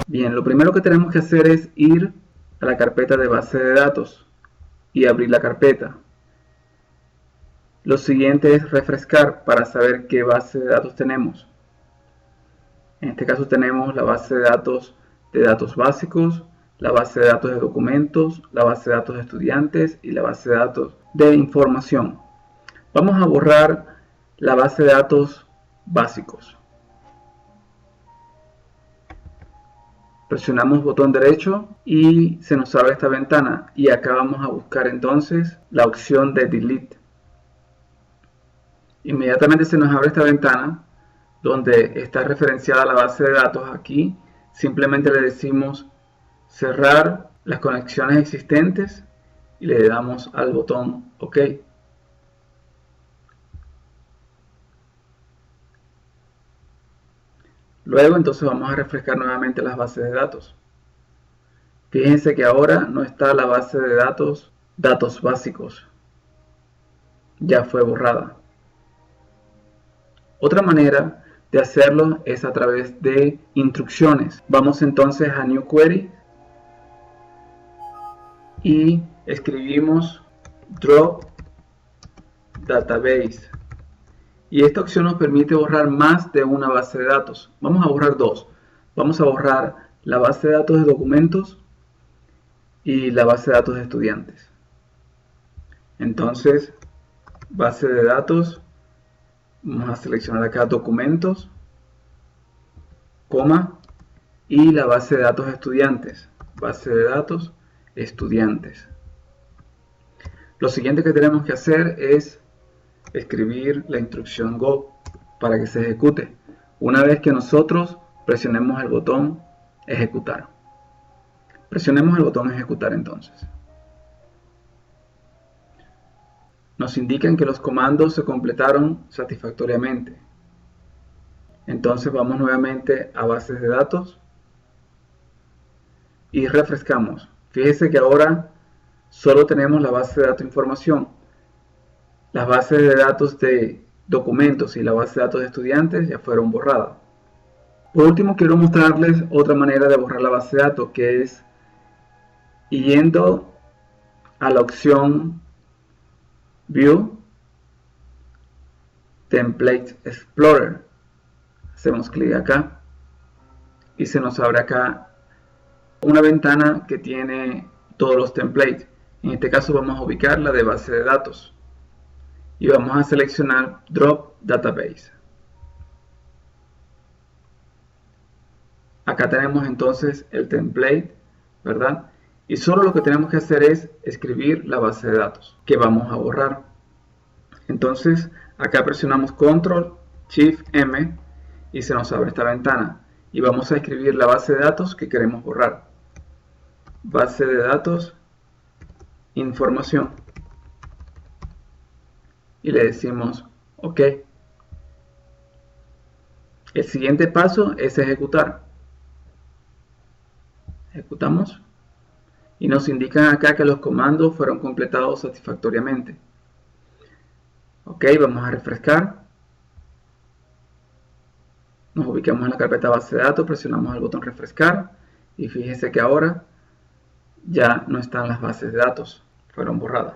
Bien, lo primero que tenemos que hacer es ir a la carpeta de base de datos y abrir la carpeta. Lo siguiente es refrescar para saber qué base de datos tenemos. En este caso tenemos la base de datos básicos, la base de datos de documentos, la base de datos de estudiantes y la base de datos de información. Vamos a borrar la base de datos básicos. Presionamos botón derecho y se nos abre esta ventana y acá vamos a buscar entonces la opción de Delete. Inmediatamente se nos abre esta ventana donde está referenciada la base de datos. Aquí simplemente le decimos cerrar las conexiones existentes y le damos al botón OK. Luego entonces vamos a refrescar nuevamente las bases de datos. Fíjense que ahora no está la base de datos básicos. Ya fue borrada. Otra manera de hacerlo es a través de instrucciones. Vamos entonces a New Query y escribimos Drop Database. Y esta opción nos permite borrar más de una base de datos. Vamos a borrar dos. Vamos a borrar la base de datos de documentos y la base de datos de estudiantes. Entonces, base de datos, vamos a seleccionar acá documentos, coma, y la base de datos de estudiantes. Base de datos estudiantes. Lo siguiente que tenemos que hacer es escribir la instrucción Go para que se ejecute una vez que nosotros presionemos el botón ejecutar. Presionemos el botón ejecutar entonces. Nos indican que los comandos se completaron satisfactoriamente. Entonces vamos nuevamente a bases de datos y refrescamos. Fíjese que ahora solo tenemos la base de datos información. Las bases de datos de documentos y la base de datos de estudiantes ya fueron borradas. Por último, quiero mostrarles otra manera de borrar la base de datos, que es yendo a la opción View Template Explorer. Hacemos clic acá y se nos abre acá una ventana que tiene todos los templates. En este caso vamos a ubicar la de base de datos y vamos a seleccionar Drop Database. Acá tenemos entonces el template, ¿verdad? Y solo lo que tenemos que hacer es escribir la base de datos que vamos a borrar. Entonces acá presionamos Control Shift M y se nos abre esta ventana y vamos a escribir la base de datos que queremos borrar. Base de datos información y le decimos OK. El siguiente paso es ejecutar. Ejecutamos y nos indican acá que los comandos fueron completados satisfactoriamente. OK, vamos a refrescar. Nos ubicamos en la carpeta base de datos, presionamos el botón refrescar y fíjese que ahora ya no están las bases de datos, fueron borradas.